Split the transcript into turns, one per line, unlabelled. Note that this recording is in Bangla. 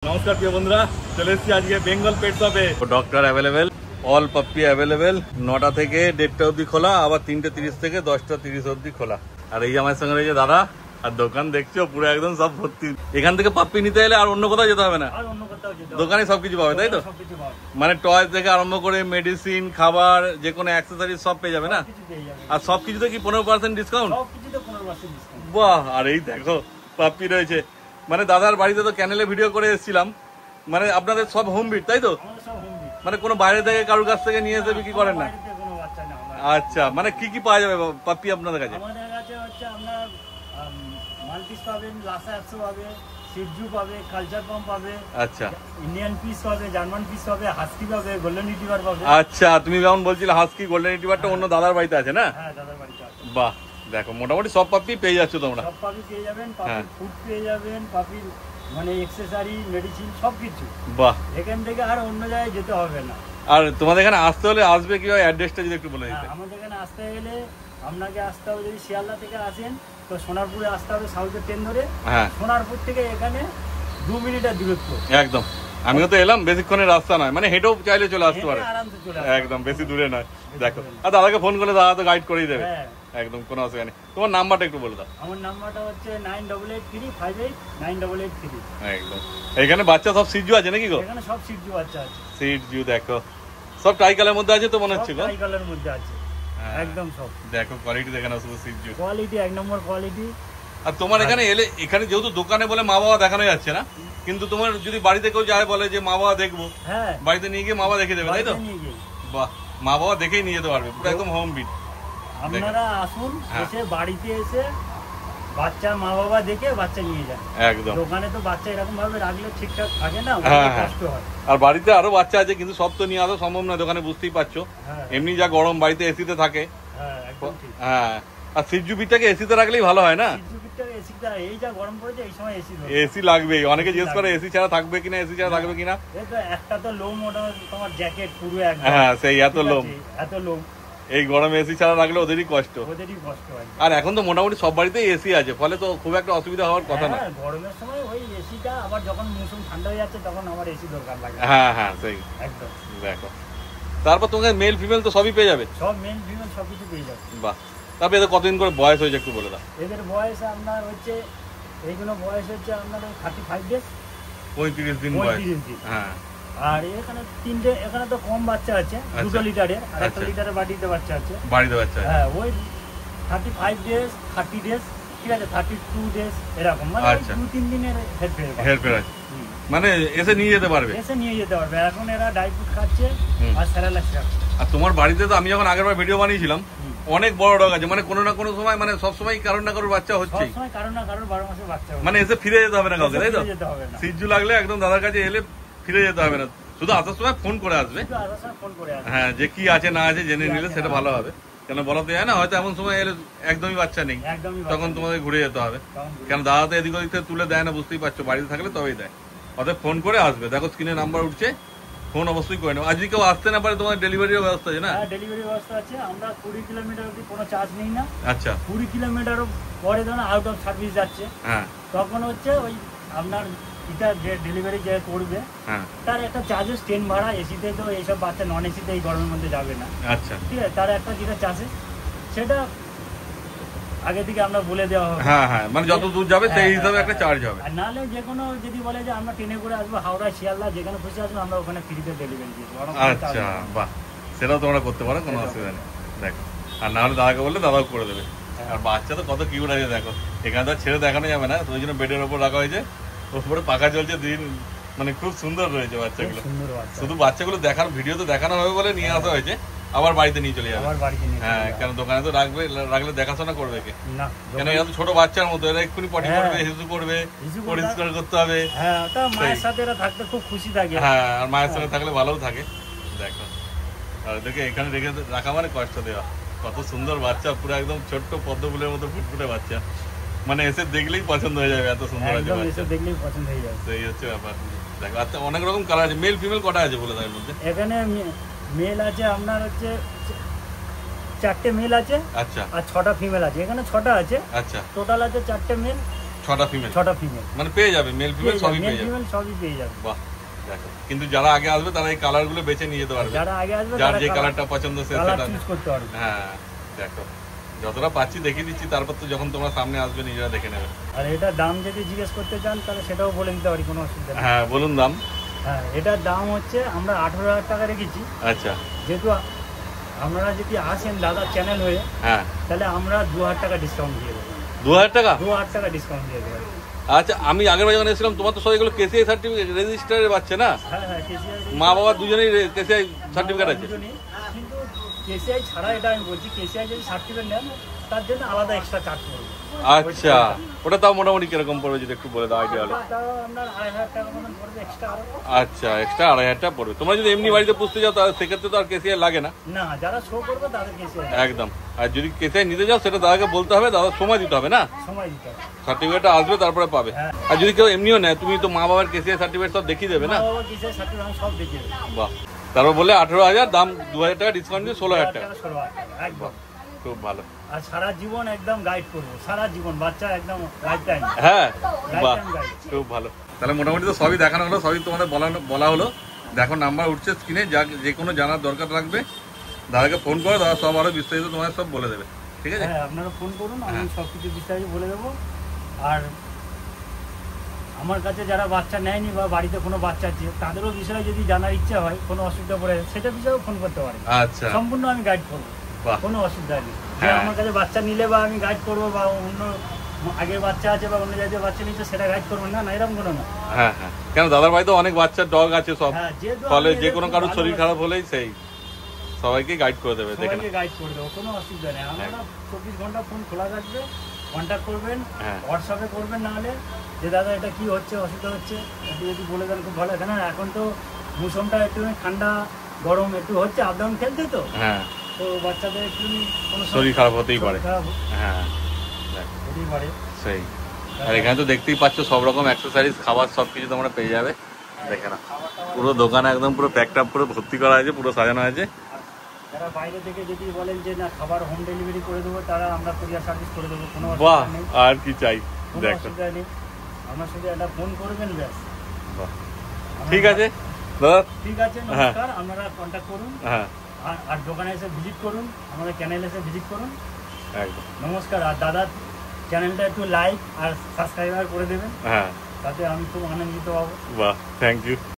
नमस्कार प्रिय बंधुरा चले आज के बेंगल पेट शपे डॉक्टर अवेलेबल ऑल पप्पी अवेलेबल 9টা থেকে 1:30 অবধি খোলা আবার 3:30 থেকে 10:30 অবধি খোলা আর এই আমার সঙ্গে রয়েছে দাদা আর দোকান দেখছো পুরো একদম সব ভর্তি এখান থেকে পাপ্পি নিতে এলে আর অন্য কোথাও যেতে হবে না আর অন্য কোথাও যেতে দোকানে সবকিছু পাবে তাই তো সবকিছু পাবে মানে টয় থেকে আরম্ভ করে মেডিসিন খাবার যে কোনো অ্যাকসেসরিজ সব পেয়ে যাবে না আর সবকিছুতে কি 15% ডিসকাউন্ট সবকিছুতে 15% ডিসকাউন্ট বাহ আর এই দেখো পাপ্পি রয়েছে মানে দাদার বাড়িতে তো চ্যানেলে ভিডিও করে এসেছিলাম মানে আপনাদের সব হোম বিট তাই তো মানে কোনো বাইরে থেকে কারোর কাছ থেকে নিয়ে এসে বিক্রি করেন না আচ্ছা মানে কি কি পাওয়া যাবে পাপ্পি আপনাদের কাছে
আমাদের কাছে হচ্ছে আমরা মাল্টিস পাবেন লাসা 100 পাবে সিজু পাবে কালচার পাম্প পাবে
আচ্ছা
ইন্ডিয়ান পিস পাবে জার্মান পিস পাবে হাস্কি পাবে গোল্ডেন রিট্রিভার পাবে
আচ্ছা তুমি যেমন বলছিলে হাস্কি গোল্ডেন রিট্রিভারটা অন্য দাদার বাড়িতে আছে না
হ্যাঁ দাদার বাড়িতে আছে
বাহ দেখো মোটামুটি সব পাপ্পি পেয়ে যাচ্ছ তোমরা
সব পাপি পেয়ে যাবেন পাপি ফুড পেয়ে যাবেন পাপির মানে অ্যাকসেসরি মেডিসিন সবকিছু
বাহ
এখান থেকে আর অন্য জায়গায় যেতে হবে না
আর তোমাদের এখানে আসতে হলে আসবে কিভাবে অ্যাড্রেসটা যদি একটু বলে দিতে
আমাদের এখানে আসতে গেলে আপনাকে আসতে হবে যদি শিয়ালদা থেকে আসেন তো সোনারপুরে আসতে হবে সাউথের ট্রেন ধরে
হ্যাঁ
সোনারপুর থেকে এখানে 2 মিনিটের দূরত্ব
একদম আমিও তো এলাম বেশিক্ষণের রাস্তা নয় মানে হেঁটেও চাইলে চলে আসতে পারে
আরামসে চলে
একদম বেশি দূরে নয় দেখো আর দাদাকে ফোন করে দাদা তো গাইড করেই দেবে একদম কোনো অসুবিধা নেই তোমার নাম্বারটা একটু বলে দাও
আমার নাম্বারটা হচ্ছে 9883589883
একদম এখানে বাচ্চা সব সিজু আছে নাকি গো
এখানে সব সিজু বাচ্চা আছে
সিজু দেখো সব টাই কালারের মধ্যে আছে তো মনে হচ্ছে গো
টাই কালারের মধ্যে আছে একদম সব
দেখো কোয়ালিটি দেখেন শুধু সিজু
কোয়ালিটি এক নম্বর কোয়ালিটি
আর তোমার এখানে এলে এখানে যেহেতু দোকানে বলে মা বাবা দেখানো যাচ্ছে না কিন্তু তোমার যদি বাড়িতে কেউ যায় বলে যে মা বাবা দেখবো
হ্যাঁ
বাড়িতে নিয়ে গিয়ে মা বাবা দেখে দেবে তাই তো বাহ মা বাবা দেখেই নিয়ে যেতে পারবে পুরো একদম হোম বিট
আপনারা আসুন এসে বাড়িতে এসে বাচ্চা মা বাবা দেখে বাচ্চা নিয়ে যান একদম দোকানে তো বাচ্চা এরকম ভাবে রাখলে ঠিকঠাক থাকে না কষ্ট হয়
আর বাড়িতে আরো বাচ্চা আছে কিন্তু সব তো নিয়ে আসা সম্ভব না দোকানে বুঝতেই পারছো এমনি যা গরম বাড়িতে এসিতে থাকে হ্যাঁ আর সিজু বিটটাকে এসিতে রাখলেই ভালো হয় না
এই যা গরম পড়েছে এই সময়
এসি লাগবেই অনেকে জিজ্ঞেস করে এসি ছাড়া থাকবে কিনা এসি ছাড়া থাকবে কিনা
একটা তো লোম ওটা তোমার জ্যাকেট পুরো একদম
হ্যাঁ সেই এত লোম এই গরমে এসি ছাড়া রাখলে ওদেরই কষ্ট
হয়
আর এখন তো মোটামুটি সব বাড়িতেই এসি আছে ফলে তো খুব একটা অসুবিধা হওয়ার কথা না
গরমের সময় ওই এসিটা আবার যখন মৌসুম ঠান্ডা হয়ে যাচ্ছে তখন আমার এসি দরকার লাগে
হ্যাঁ সেই একদম দেখো তারপর তোমাকে মেল ফিমেল তো সবই পেয়ে যাবে
সব মেল ফিমেল সবকিছু পেয়ে যাবে
বাহ তারপর এদের কতদিন করে বয়স হয়েছে একটু বলে দাও
এদের বয়স আপনার হচ্ছে এইগুলো বয়স হচ্ছে আপনার 35 ডেজ
35 দিন বয়স হ্যাঁ
আর এখানে তিনটে এখানে তো কম বাচ্চা আছে 2 লিটারের আর 1 লিটারের বাড়িতে বাচ্চা আছে হ্যাঁ ওই 35 ডেজ 30 ডেজ ঠিক আছে 32 ডেজ এরকম মানে 2-3 দিনের
হেরফের আছে মানে এসে নিয়ে যেতে পারবে
এখন এরা ড্রাই ফ্রুট খাচ্ছে আর স্যালাড খাচ্ছে
আর তোমার বাড়িতে তো আমি যখন আগেরবার ভিডিও বানিয়েছিলাম অনেক বড় ডগ আছে মানে কোনো না কোনো সময় মানে সব সময় কারোর না কারোর বাচ্চা হচ্ছে
কারোর না কারোর 12 মাসের বাচ্চা
মানে এসে ফিরে যেতে হবে না কাউকে তাই তো সিজু লাগলে একদম দাদার কাছে এলে ফিরে যেতে হবে না শুধু আসার সময় ফোন করে আসবে হ্যাঁ যে কি আছে না আছে জেনে নিলে সেটা ভালো হবে কেন বলা তো যায় না হয়তো এমন সময় এলে একদমই বাচ্চা নেই তখন তোমাদের ঘুরে যেতে হবে কেন দাদা তো এদিক ওদিক থেকে তুলে দেয় না বুঝতেই পারছো বাড়িতে থাকলে তবেই দেয় অতএব ফোন করে আসবে দেখো স্ক্রিনে নাম্বার উঠছে ফোন অবশ্যই করে নেবো আজকে কেউ আসতে না পারে তোমার ডেলিভারির ব্যবস্থা আছে না
ডেলিভারি ব্যবস্থা আছে আমরা 20 কিলোমিটার অবধি কোনো চার্জ নেই না
আচ্ছা
20 কিলোমিটার পরে যখন আউট অফ সার্ভিস যাচ্ছে হ্যাঁ তখন হচ্ছে ওই আপনার এটা যে ডেলিভারি যে করবে তার একটা চার্জেস 10 ভাড়া এসিতে তো এইসব বাচ্চা নন এসিতে এই গরমের মধ্যে যাবে না
আচ্ছা ঠিক
আছে তার একটা যেটা চার্জেস সেটা আগে থেকে আমরা বলে দেওয়া হবে
হ্যাঁ মানে যত দূর যাবে সেই হিসাবে একটা চার্জ হবে
আর নালে যে কোনো যদি বলে যে আমরা ট্রেনে করে আসবো হাওড়া শিয়ালদা যেখানে খুশি আসবো আমরা ওখানে ফ্রিতে ডেলিভারি দিয়ে দেবো
আচ্ছা বাহ সেটাও তোমরা করতে পারো কোনো অসুবিধা নেই দেখো আর না হলে দাদাকে বললে দাদাও করে দেবে আর বাচ্চা তো কত কিউট আছে দেখো এখানে তো ছেড়ে দেখানো যাবে না তো ওই জন্য বেডের ওপর রাখা হয়েছে ওপরে পাখা চলছে দিন মানে খুব সুন্দর রয়েছে বাচ্চাগুলো শুধু বাচ্চাগুলো দেখানো ভিডিও তো দেখানো হবে বলে নিয়ে আসা হয়েছে আবার বাড়িতে নিয়ে চলে যাবে হ্যাঁ কেন দোকানে তো রাখলে দেখাশোনা করবে কে কেন এরা তো ছোট বাচ্চার মতো এরা এক্ষুনি পটি করবে হিসু করবে পরিষ্কার করতে হবে
মায়ের সাথে এরা থাকতে খুব খুশি থাকে
হ্যাঁ আর মায়ের সঙ্গে থাকলে ভালোও থাকে দেখো আর এদেরকে এখানে রেখে রাখা মানে কষ্ট দেওয়া কত সুন্দর বাচ্চা পুরো একদম ছোট্ট পদ্ম ফুলের মতো ফুটফুটে বাচ্চা মানে এসে দেখলেই পছন্দ হয়ে যাবে এত সুন্দর আছে বাচ্চা
দেখলেই পছন্দ হয়ে যাবে
সেই হচ্ছে ব্যাপার দেখো আচ্ছা অনেক রকম কালার আছে মেল ফিমেল কটা আছে বলে তার মধ্যে
এখানে মেল আছে আপনার হচ্ছে 4টে মেল আছে আচ্ছা আর 6টা ফিমেল আছে এখানে 6টা আছে আচ্ছা টোটাল আছে 4টে মেল
6টা ফিমেল মানে পেয়ে যাবে, মেল ফিমেল সবই পেয়ে যাবে। বাহ, দেখো কিন্তু যারা আগে আসবে তারা এই কালার গুলো বেছে নিয়ে যেতে পারবে,
যারা আগে আসবে
যার যে কালারটা পছন্দ সেটা
চুজ করতে পারবে।
হ্যাঁ দেখো যতটা পাচ্ছি দেখিয়ে দিচ্ছি, তারপর তো যখন তোমরা সামনে আসবে নিজেরা দেখে নেবে।
আর এটা দাম যদি জিজ্ঞেস করতে চান তাহলে সেটাও বলে দিতে পারি, কোনো অসুবিধা নেই।
হ্যাঁ বলুন দাম।
হ্যাঁ এটার দাম হচ্ছে আমরা 18,000 টাকা রেখেছি।
আচ্ছা,
যেহেতু আপনারা যদি আসেন দাদার চ্যানেল হয়ে, হ্যাঁ তাহলে আমরা 2,000 টাকা ডিসকাউন্ট দিয়ে দেবো।
2,000 টাকা?
2,000 টাকা ডিসকাউন্ট দিয়ে দেবো।
আচ্ছা, আমি আগের বার যখন এসেছিলাম তোমার তো সব এগুলো কেসিআই সার্টিফিকেট রেজিস্টারের বাচ্চা না?
হ্যাঁ হ্যাঁ, কেসিআই
মা বাবা দুজনেই কেসিআই সার্টিফিকেট আছে।
কিন্তু কেসিআই ছাড়া এটা আমি বলছি, কেসিআই যদি সার্টিফিকেট নেন তার জন্য আলাদা এক্সট্রা চার্জ পড়বে।
আচ্ছা, ওটা তাও মোটামুটি কিরকম পড়বে যদি একটু বলে দাও আইডিয়া হলে। আচ্ছা, এক্সট্রা 2,500 টাকা পড়বে। তোমরা যদি এমনি বাড়িতে পুষতে যাও তাহলে সেক্ষেত্রে তো আর কেসিআই লাগে না।
না, যারা শো করবে তাদের কেসিআই
একদম। আর যদি কেসিআই নিতে যাও সেটা দাদাকে বলতে হবে, দাদা সময় দিতে হবে না?
সময় দিতে হবে,
সার্টিফিকেটটা আসবে তারপরে পাবে। আর যদি কেউ এমনিও নেয় তুমি তো মা বাবার কেসিআই সার্টিফিকেট সব দেখিয়ে দেবে না?
সব দেখিয়ে দেবে।
বাহ, তারপর বলে 18,000 দাম, 2,000 টাকা ডিসকাউন্ট দিয়ে 16,000 টাকা।
একদম
খুব ভালো।
আর সারা জীবন একদম গাইড করবো, সারা জীবন বাচ্চা একদম গাইড টাইম।
হ্যাঁ বাহ, খুব ভালো। তাহলে মোটামুটি তো সবই দেখানো হলো, সবই তোমাদের বলা হলো। দেখো নাম্বার উঠছে স্ক্রিনে, যে কোনো জানার দরকার লাগবে দাদাকে ফোন করো, দাদা সব আরো বিস্তারিত তোমাদের সব বলে দেবে। ঠিক আছে?
হ্যাঁ, আপনারা ফোন করুন, আমি সবকিছু বিস্তারিত বলে দেবো। আর আমার কাছে যারা বাচ্চা নেয়নি বা বাড়িতে কোনো বাচ্চা আছে তাদেরও বিষয়ে যদি জানার ইচ্ছা হয়, কোনো অসুবিধা পড়ে সেটা বিষয়েও ফোন করতে পারে।
আচ্ছা,
সম্পূর্ণ আমি গাইড করবো, কোনো অসুবিধা নেই। আমার কাছে বাচ্চা নিলে বা আমি গাইড করবো, বা অন্য আগের বাচ্চা আছে বা অন্য জায়গায় বাচ্চা নিচ্ছে সেটা গাইড করবো না, না এরকম কোনো না।
হ্যাঁ হ্যাঁ, কেন দাদার বাড়িতে অনেক বাচ্চার ডগ আছে সব, ফলে যে কোনো কারোর শরীর খারাপ হলেই সেই সবাইকে গাইড করে দেবে,
সবাইকে গাইড করে দেবো, কোনো অসুবিধা নেই। আমরা 24 ঘন্টা ফোন খোলা থাকবে, কন্ট্যাক্ট করবেন, হোয়াটসঅ্যাপে করবেন, নাহলে যে দাদা এটা কি হচ্ছে, অসুবিধা হচ্ছে একটু যদি বলে দেন খুব ভালো। কেন এখন তো মৌসুমটা একটু ঠান্ডা গরম একটু হচ্ছে, আপ ডাউন খেলতে তো, হ্যাঁ তো বাচ্চাদের একটু কোনো
শরীর খারাপ হতেই পারে। হ্যাঁ
হতেই পারে, সেই।
আর এখানে তো দেখতেই পাচ্ছ সব রকম অ্যাক্সেসরিজ, খাবার সবকিছু তোমরা পেয়ে যাবে। দেখে না, পুরো দোকানে একদম পুরো প্যাকড পুরো ভর্তি করা আছে, পুরো সাজানো আছে।
যারা বাইরে থেকে যদি বলেন যে না খাবার হোম ডেলিভারি করে দেবো, তারা আমরা কুরিয়ার সার্ভিস করে দেবো, কোনো অসুবিধা নেই।
আর কি চাই,
কোনো অসুবিধা নেই। আমার সাথে একটা ফোন করবেন, ব্যাস।
ঠিক আছে দাদা,
ঠিক আছে, নমস্কার। আপনারা কন্ট্যাক্ট করুন, আর দোকানে এসে ভিজিট করুন, আমাদের চ্যানেলে এসে ভিজিট করুন। একদম নমস্কার। আর দাদার চ্যানেলটা একটু লাইক আর সাবস্ক্রাইবার করে দেবেন, তাতে আমি খুব আনন্দিত হব।
বাহ, থ্যাংক ইউ।